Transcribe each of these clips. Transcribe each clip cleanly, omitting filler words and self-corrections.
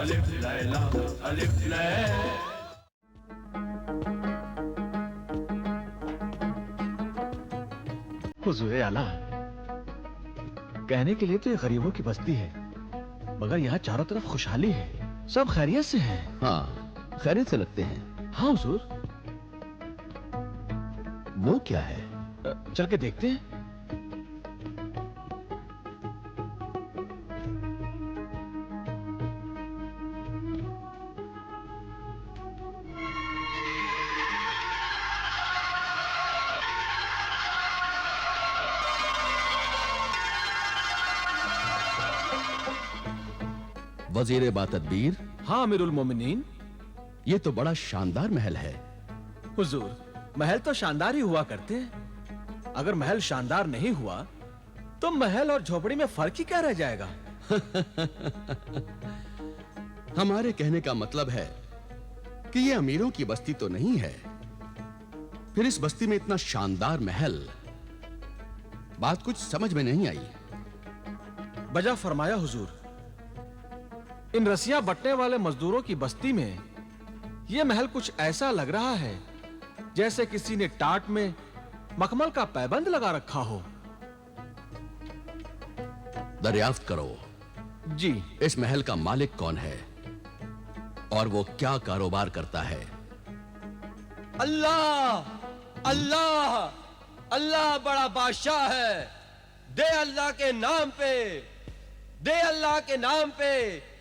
अलिफ लैला अलिफ लैला। हुजूर आला, कहने के लिए तो ये गरीबों की बस्ती है, मगर यहाँ चारों तरफ खुशहाली है, सब खैरियत से हैं। हाँ, खैरियत से लगते हैं। हाँ हुजूर। वो क्या है? चल के देखते हैं। वजीर बातदबीर। हाँ अमीरुल मोमिनीन। ये तो बड़ा शानदार महल है। हुजूर, महल तो शानदार ही हुआ करते हैं। अगर महल शानदार नहीं हुआ तो महल और झोपड़ी में फर्क ही क्या रह जाएगा? हमारे कहने का मतलब है कि ये अमीरों की बस्ती तो नहीं है, फिर इस बस्ती में इतना शानदार महल, बात कुछ समझ में नहीं आई। बजा फरमाया हुजूर। इन रस्सियां बटने वाले मजदूरों की बस्ती में यह महल कुछ ऐसा लग रहा है जैसे किसी ने टाट में मखमल का पैबंद लगा रखा हो। दरियाफ्त करो जी। इस महल का मालिक कौन है और वो क्या कारोबार करता है? अल्लाह अल्लाह अल्लाह बड़ा बादशाह है। दे अल्लाह के नाम पे, दे अल्लाह के नाम पे।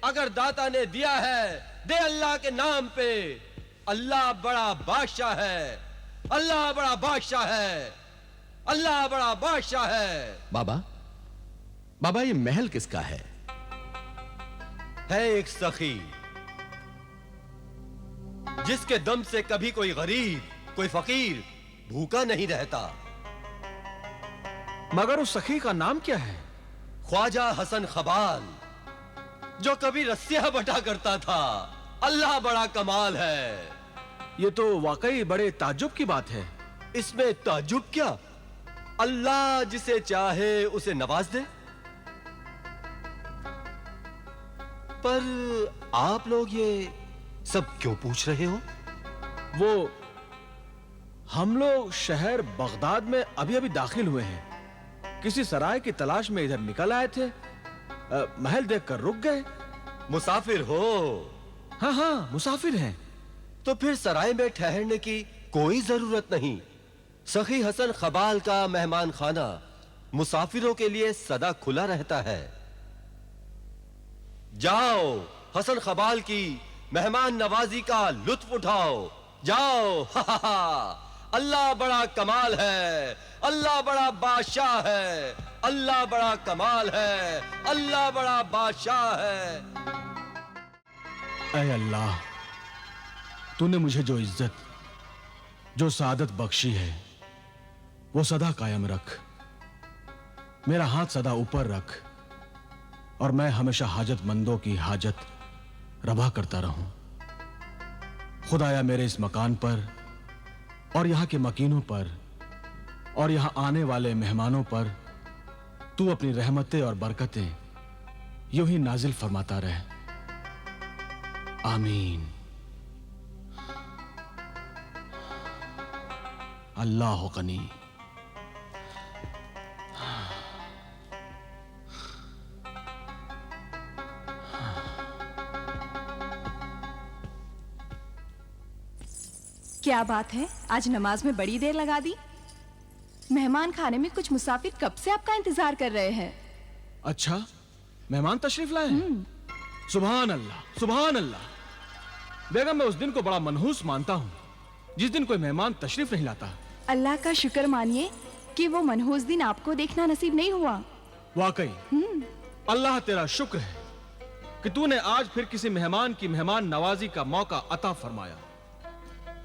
अगर दाता ने दिया है, दे अल्लाह के नाम पे। अल्लाह बड़ा बादशाह है, अल्लाह बड़ा बादशाह है, अल्लाह बड़ा बादशाह है। बाबा, बाबा ये महल किसका है? एक सखी जिसके दम से कभी कोई गरीब, कोई फकीर भूखा नहीं रहता। मगर उस सखी का नाम क्या है? ख्वाजा हसन खबाल, जो कभी रस्सियां बटा करता था। अल्लाह बड़ा कमाल है। ये तो वाकई बड़े ताज्जुब की बात है। इसमें ताज्जुब क्या? अल्लाह जिसे चाहे उसे नवाज दे। पर आप लोग ये सब क्यों पूछ रहे हो? वो हम लोग शहर बगदाद में अभी अभी दाखिल हुए हैं। किसी सराय की तलाश में इधर निकल आए थे, महल देखकर रुक गए। मुसाफिर हो? हाँ हाँ, मुसाफिर हैं। तो फिर सराय में ठहरने की कोई जरूरत नहीं। सखी हसन खबाल का मेहमान खाना मुसाफिरों के लिए सदा खुला रहता है। जाओ, हसन खबाल की मेहमान नवाजी का लुत्फ उठाओ। जाओ। हा हा हा। अल्लाह बड़ा कमाल है, अल्लाह बड़ा बादशाह है, अल्लाह बड़ा कमाल है, अल्लाह बड़ा बादशाह है। ऐ अल्लाह, तूने मुझे जो इज्जत, जो सादत बख्शी है वो सदा कायम रख। मेरा हाथ सदा ऊपर रख और मैं हमेशा हाजतमंदों की हाजत रवा करता रहूं। खुदाया मेरे इस मकान पर और यहां के मकीनों पर और यहां आने वाले मेहमानों पर तू अपनी रहमतें और बरकतें यूं ही नाजिल फरमाता रहे। आमीन। अल्लाह गनी। क्या बात है, आज नमाज में बड़ी देर लगा दी। मेहमान खाने में कुछ मुसाफिर कब से आपका इंतजार कर रहे हैं। अच्छा, मेहमान तशरीफ लाए हैं? सुभान अल्लाह, सुभान अल्लाह। बेगम, मैं उस दिन को बड़ा मनहूस मानता हूँ जिस दिन कोई मेहमान तशरीफ नहीं लाता। अल्लाह का शुक्र मानिए कि वो मनहूस दिन आपको देखना नसीब नहीं हुआ। वाकई अल्लाह तेरा शुक्र है कि तूने आज फिर किसी मेहमान की मेहमान नवाजी का मौका अता फरमाया।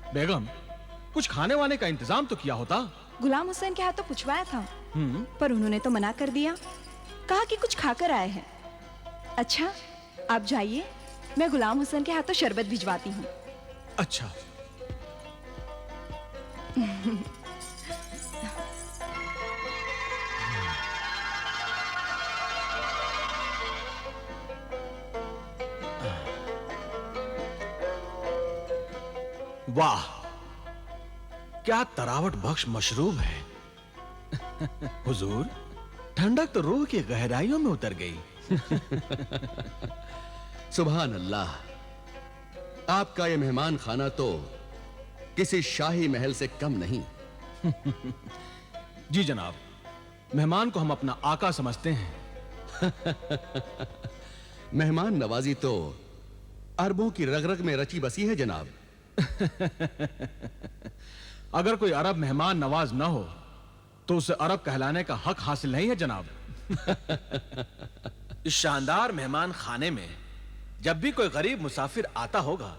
बेगम, कुछ खाने वाने का इंतजाम तो किया होता। गुलाम हुसैन के हाथों पूछवाया था, पर उन्होंने तो मना कर दिया, कहा कि कुछ खाकर आए हैं। अच्छा, आप जाइए, मैं गुलाम हुसैन के हाथों शरबत भिजवाती हूँ। अच्छा। वाह, क्या तरावट बख्श मशरूब है। हुजूर, ठंडक तो रूह की गहराइयों में उतर गई। सुभान अल्लाह, आपका यह मेहमान खाना तो किसी शाही महल से कम नहीं। जी जनाब, मेहमान को हम अपना आका समझते हैं। मेहमान नवाजी तो अरबों की रग-रग में रची बसी है जनाब। अगर कोई अरब मेहमान नवाज ना हो तो उसे अरब कहलाने का हक हासिल नहीं है जनाब। इस शानदार मेहमान खाने में जब भी कोई गरीब मुसाफिर आता होगा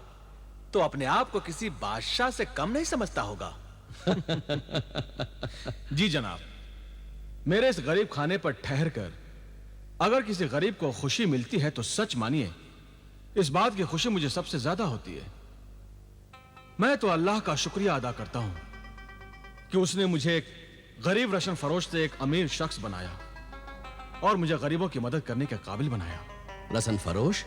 तो अपने आप को किसी बादशाह से कम नहीं समझता होगा। जी जनाब, मेरे इस गरीब खाने पर ठहर कर अगर किसी गरीब को खुशी मिलती है तो सच मानिए इस बात की खुशी मुझे सबसे ज्यादा होती है। मैं तो अल्लाह का शुक्रिया अदा करता हूं कि उसने मुझे एक गरीब रशन फरोश से एक अमीर शख्स बनाया और मुझे गरीबों की मदद करने के काबिल बनाया। रसन फरोश?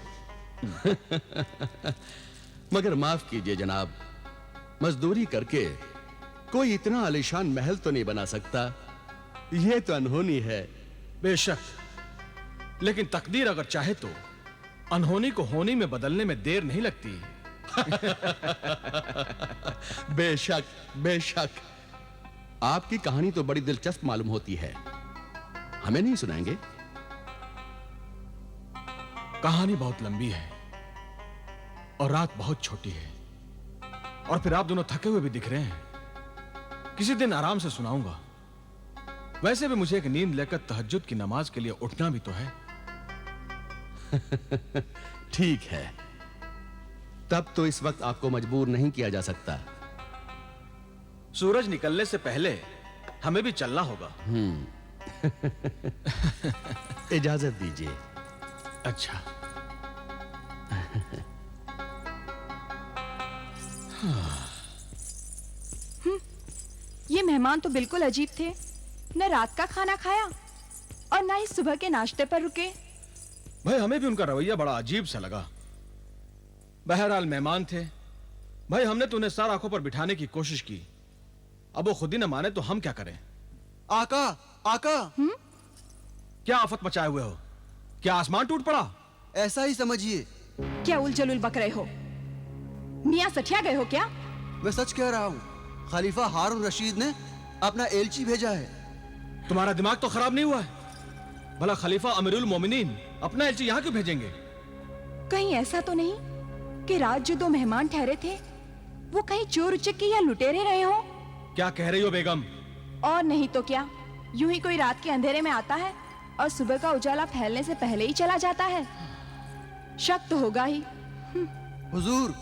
मगर माफ कीजिए जनाब, मजदूरी करके कोई इतना आलीशान महल तो नहीं बना सकता। यह तो अनहोनी है। बेशक, लेकिन तकदीर अगर चाहे तो अनहोनी को होनी में बदलने में देर नहीं लगती। बेशक बेशक, आपकी कहानी तो बड़ी दिलचस्प मालूम होती है। हमें नहीं सुनाएंगे? कहानी बहुत लंबी है और रात बहुत छोटी है और फिर आप दोनों थके हुए भी दिख रहे हैं। किसी दिन आराम से सुनाऊंगा। वैसे भी मुझे एक नींद लेकर तहज्जुद की नमाज के लिए उठना भी तो है। ठीक है, तब तो इस वक्त आपको मजबूर नहीं किया जा सकता। सूरज निकलने से पहले हमें भी चलना होगा। इजाजत दीजिए। अच्छा। ये मेहमान तो बिल्कुल अजीब थे। न रात का खाना खाया और न ही सुबह के नाश्ते पर रुके। भाई, हमें भी उनका रवैया बड़ा अजीब सा लगा। बहरहाल मेहमान थे भाई, हमने तो उन्हें सर आंखों पर बिठाने की कोशिश की। अब वो खुद ही न माने तो हम क्या करें? आका, आका। क्या आफत मचाए हुए हो? क्या आसमान टूट पड़ा? ऐसा ही समझिए। क्या उलझुल बक रहे हो? मियां सठिया गए हो क्या? मैं सच कह रहा हूँ। खलीफा हारून रशीद ने अपना एलची भेजा है। तुम्हारा दिमाग तो खराब नहीं हुआ है? भला खलीफा अमीरुल मोमिनीन अपना एलची यहाँ क्यों भेजेंगे? कहीं ऐसा तो नहीं कि रात जो दो मेहमान ठहरे थे वो कहीं चोर उचक्के या लुटेरे रहे हो? क्या कह रही हो बेगम? और नहीं तो क्या, यूं ही कोई रात के अंधेरे में आता है और सुबह का उजाला फैलने से पहले ही चला जाता है। शक तो होगा ही। हुजूर,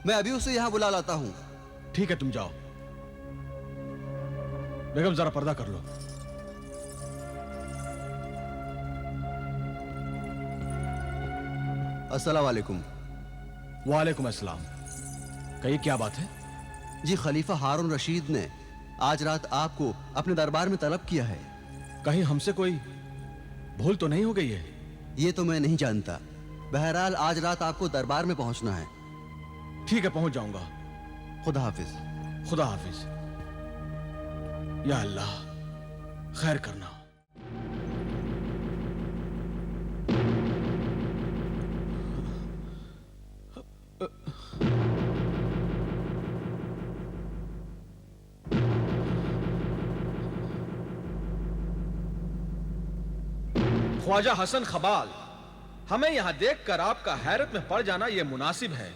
मैं अभी उसे यहाँ बुला लाता हूँ। ठीक है, तुम जाओ। बेगम, जरा पर्दा कर लो। अस्सलाम वालेकुम। वालेकुम अस्सलाम। कहिए, क्या बात है? जी, खलीफा हारून रशीद ने आज रात आपको अपने दरबार में तलब किया है। कहीं हमसे कोई भूल तो नहीं हो गई है? ये तो मैं नहीं जानता। बहरहाल आज रात आपको दरबार में पहुंचना है। ठीक है, पहुंच जाऊंगा। खुदा हाफिज। खुदा हाफिज। या अल्लाह, खैर करना। ख्वाजा हसन खबाल, हमें यहां देखकर आपका हैरत में पड़ जाना यह मुनासिब है,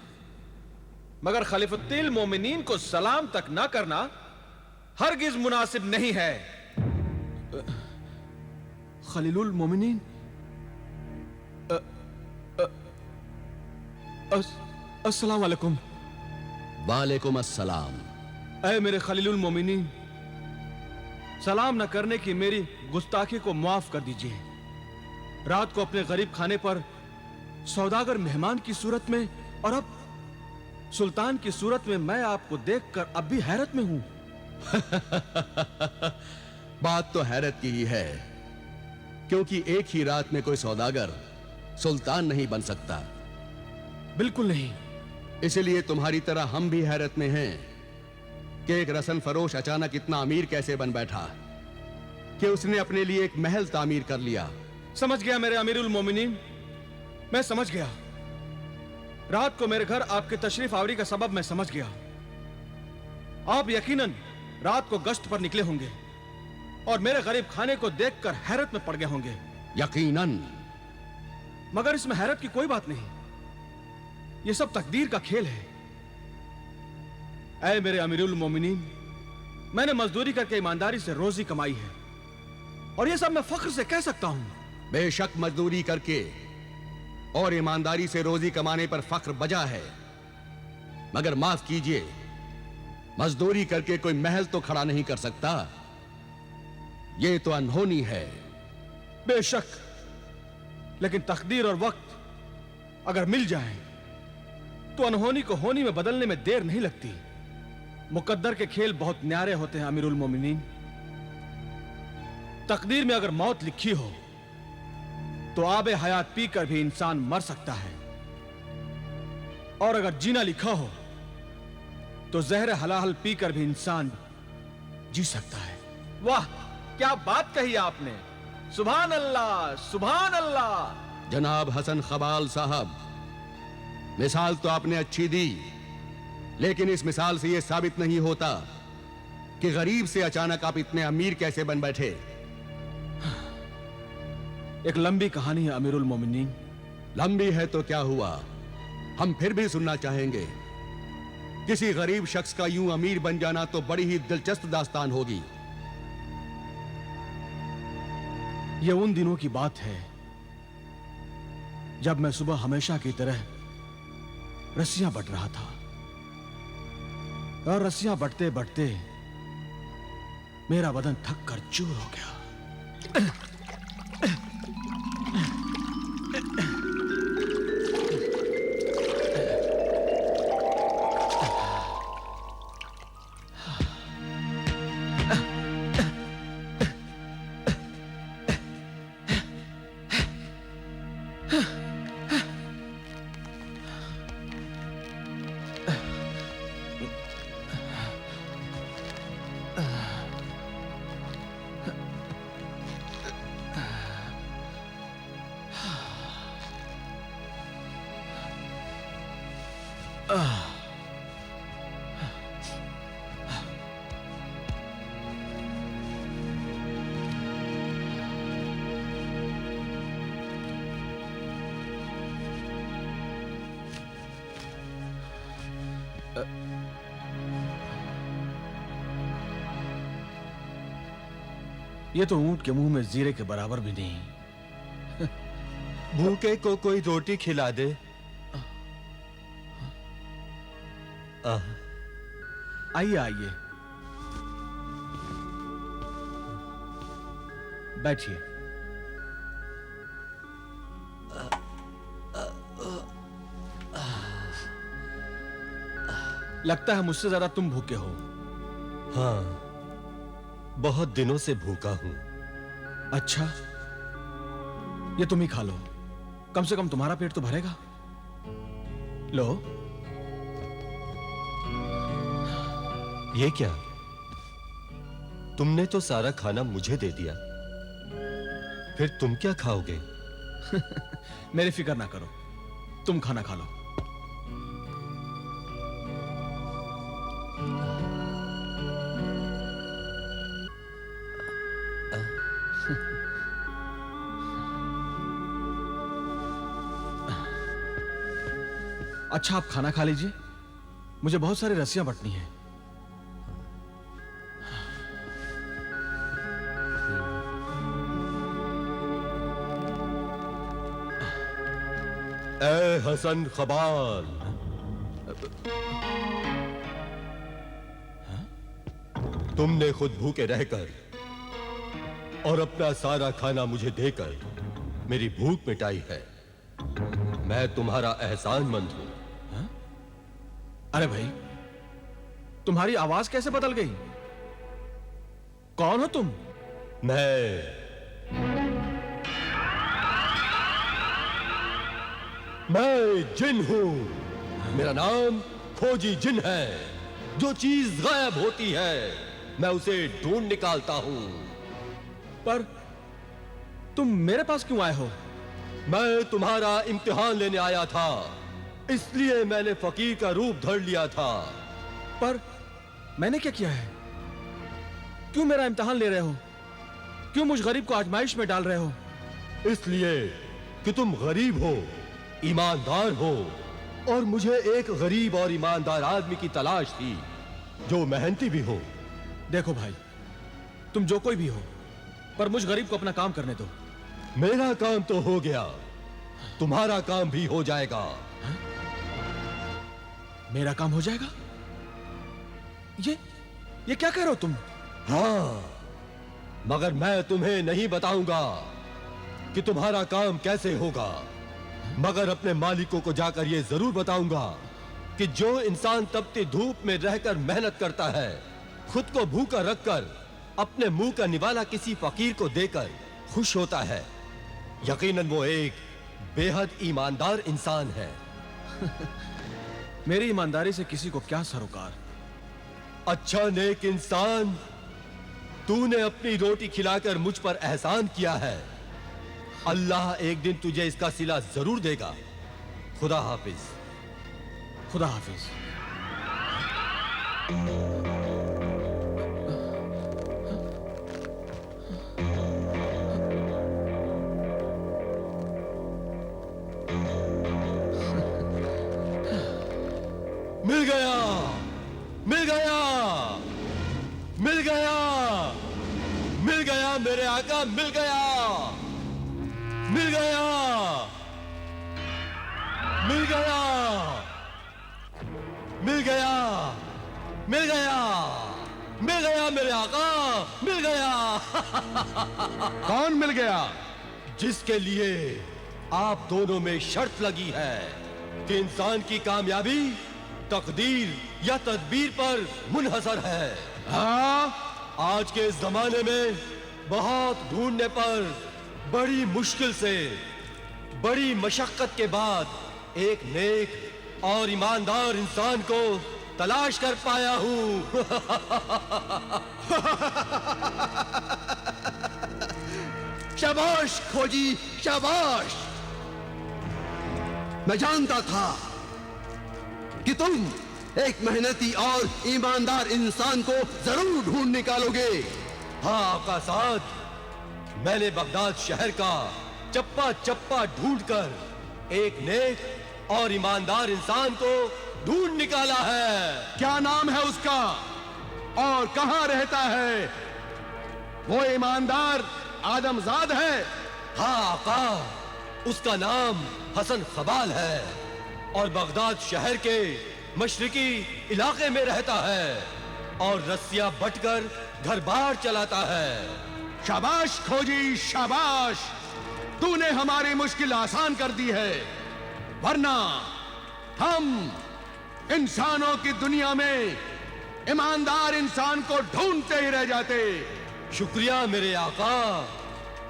मगर खलीफुत्तिल मोमिनीन को सलाम तक ना करना हरगिज मुनासिब नहीं है। खलीलुल मोमिनीन? अस्सलाम वालेकुम। वालेकुम अस्सलाम। ऐ मेरे खलीलुल मोमिनीन, सलाम न करने की मेरी गुस्ताखी को माफ कर दीजिए। रात को अपने गरीब खाने पर सौदागर मेहमान की सूरत में और अब सुल्तान की सूरत में मैं आपको देखकर अब भी हैरत में हूं। बात तो हैरत की ही है, क्योंकि एक ही रात में कोई सौदागर सुल्तान नहीं बन सकता। बिल्कुल नहीं। इसलिए तुम्हारी तरह हम भी हैरत में हैं कि एक रसन फरोश अचानक इतना अमीर कैसे बन बैठा कि उसने अपने लिए एक महल तामीर कर लिया। समझ गया मेरे अमीरुल मोमिनीन, मैं समझ गया। रात को मेरे घर आपके तशरीफ आवरी का सबब मैं समझ गया। आप यकीनन रात को गश्त पर निकले होंगे और मेरे गरीब खाने को देखकर हैरत में पड़ गए होंगे। यकीनन। मगर इसमें हैरत की कोई बात नहीं, यह सब तकदीर का खेल है। ऐ मेरे अमीरुल मोमिनीन, मैंने मजदूरी करके ईमानदारी से रोजी कमाई है और यह सब मैं फख्र से कह सकता हूं। बेशक मजदूरी करके और ईमानदारी से रोजी कमाने पर फख्र बजा है, मगर माफ कीजिए, मजदूरी करके कोई महल तो खड़ा नहीं कर सकता। यह तो अनहोनी है। बेशक, लेकिन तकदीर और वक्त अगर मिल जाए तो अनहोनी को होनी में बदलने में देर नहीं लगती। मुकद्दर के खेल बहुत न्यारे होते हैं अमीरुल मोमिनीन। तकदीर में अगर मौत लिखी हो तो आबे हयात पीकर भी इंसान मर सकता है, और अगर जीना लिखा हो तो जहर हलाहल पीकर भी इंसान जी सकता है। वाह, क्या बात कही आपने। सुभान अल्लाह, सुभान अल्लाह। जनाब हसन खबाल साहब, मिसाल तो आपने अच्छी दी, लेकिन इस मिसाल से यह साबित नहीं होता कि गरीब से अचानक आप इतने अमीर कैसे बन बैठे। एक लंबी कहानी है अमीरुल मोमिनीन। लंबी है तो क्या हुआ, हम फिर भी सुनना चाहेंगे। किसी गरीब शख्स का यूं अमीर बन जाना तो बड़ी ही दिलचस्प दास्तान होगी। यह उन दिनों की बात है जब मैं सुबह हमेशा की तरह रस्सियां बट रहा था, और रस्सियां बटते बटते मेरा बदन थक कर चूर हो गया। ये तो ऊंट के मुंह में जीरे के बराबर भी नहीं। भूखे को कोई रोटी खिला दे। आइए आइए, बैठिए। लगता है मुझसे ज्यादा तुम भूखे हो। हाँ, बहुत दिनों से भूखा हूं। अच्छा, ये तुम ही खा लो, कम से कम तुम्हारा पेट तो भरेगा। लो। ये क्या, तुमने तो सारा खाना मुझे दे दिया, फिर तुम क्या खाओगे? मेरी फिक्र ना करो, तुम खाना खा लो। अच्छा, आप खाना खा लीजिए, मुझे बहुत सारी रस्सियां बटनी हैं। ए हसन खबाल, तुमने खुद भूखे रहकर और अपना सारा खाना मुझे देकर मेरी भूख मिटाई है। मैं तुम्हारा एहसानमंद हूं। अरे भाई, तुम्हारी आवाज कैसे बदल गई? कौन हो तुम? मैं जिन हूं। मेरा नाम खोजी जिन है। जो चीज गायब होती है मैं उसे ढूंढ निकालता हूं। पर तुम मेरे पास क्यों आए हो? मैं तुम्हारा इम्तिहान लेने आया था, इसलिए मैंने फकीर का रूप धर लिया था। पर मैंने क्या किया है? क्यों मेरा इम्तिहान ले रहे हो? क्यों मुझ गरीब को आजमाइश में डाल रहे हो? इसलिए कि तुम गरीब हो, ईमानदार हो, और मुझे एक गरीब और ईमानदार आदमी की तलाश थी जो मेहनती भी हो। देखो भाई, तुम जो कोई भी हो, पर मुझ गरीब को अपना काम करने दो। मेरा काम तो हो गया, तुम्हारा काम भी हो जाएगा। मेरा काम हो जाएगा? ये क्या कह रहे हो तुम? हाँ, मगर मैं तुम्हें नहीं बताऊंगा कि तुम्हारा काम कैसे होगा, मगर अपने मालिकों को जाकर यह जरूर बताऊंगा कि जो इंसान तपती धूप में रहकर मेहनत करता है, खुद को भूखा रखकर अपने मुंह का निवाला किसी फकीर को देकर खुश होता है, यकीनन वो एक बेहद ईमानदार इंसान है। मेरी ईमानदारी से किसी को क्या सरोकार? अच्छा नेक इंसान, तूने अपनी रोटी खिलाकर मुझ पर एहसान किया है। अल्लाह एक दिन तुझे इसका सिला जरूर देगा। खुदा हाफिज। खुदा हाफिज। मिल गया, मिल गया, मिल गया, मिल गया मेरे आका, मिल गया, मिल गया, मिल गया, मिल गया, मिल गया, मिल गया मेरे आका, मिल गया। कौन मिल गया? जिसके लिए आप दोनों में शर्त लगी है कि इंसान की कामयाबी तकदीर या तदबीर पर मुनहसर है। हाँ, आज के इस जमाने में बहुत ढूंढने पर बड़ी मुश्किल से, बड़ी मशक्कत के बाद एक नेक और ईमानदार इंसान को तलाश कर पाया हूं। शाबाश खोजी, शाबाश। मैं जानता था कि तुम एक मेहनती और ईमानदार इंसान को जरूर ढूंढ निकालोगे। हाँ आपका साथ, मैंने बगदाद शहर का चप्पा चप्पा ढूंढकर एक नेक और ईमानदार इंसान को ढूंढ निकाला है। क्या नाम है उसका और कहां रहता है? वो ईमानदार आदमजाद है? हाँ आका, उसका नाम हसन खबाल है और बगदाद शहर के मशरिकी इलाके में रहता है और रस्सियां बटकर घर बार चलाता है। शाबाश खोजी, शाबाश। तूने हमारी मुश्किल आसान कर दी है, वरना हम इंसानों की दुनिया में ईमानदार इंसान को ढूंढते ही रह जाते। शुक्रिया मेरे आका।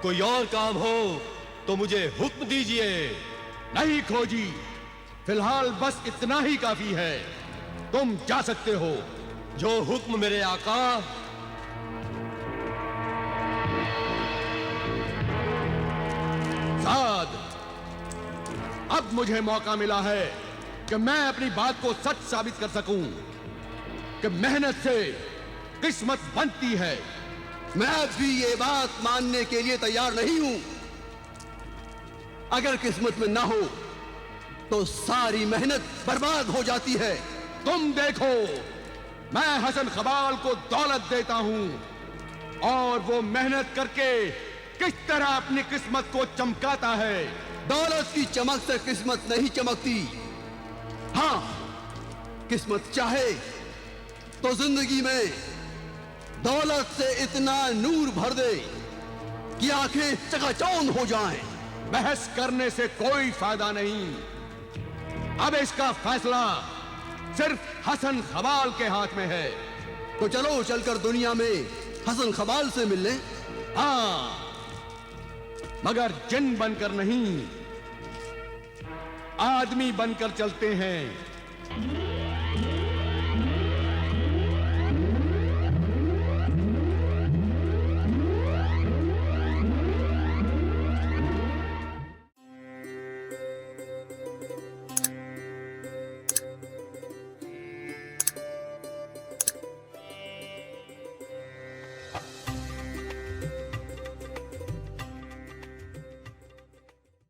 कोई और काम हो तो मुझे हुक्म दीजिए। नहीं खोजी, फिलहाल बस इतना ही काफी है। तुम जा सकते हो। जो हुक्म मेरे आका। साद, अब मुझे मौका मिला है कि मैं अपनी बात को सच साबित कर सकूं कि मेहनत से किस्मत बनती है। मैं भी ये बात मानने के लिए तैयार नहीं हूं। अगर किस्मत में ना हो तो सारी मेहनत बर्बाद हो जाती है। तुम देखो, मैं हसन खबाल को दौलत देता हूं और वो मेहनत करके किस तरह अपनी किस्मत को चमकाता है। दौलत की चमक से किस्मत नहीं चमकती। हाँ, किस्मत चाहे तो जिंदगी में दौलत से इतना नूर भर दे कि आंखें चकाचौंध हो जाएं। बहस करने से कोई फायदा नहीं। अब इसका फैसला सिर्फ हसन खबाल के हाथ में है। तो चलो चलकर दुनिया में हसन खबाल से मिल लें। हाँ, मगर जिन बनकर नहीं, आदमी बनकर चलते हैं। है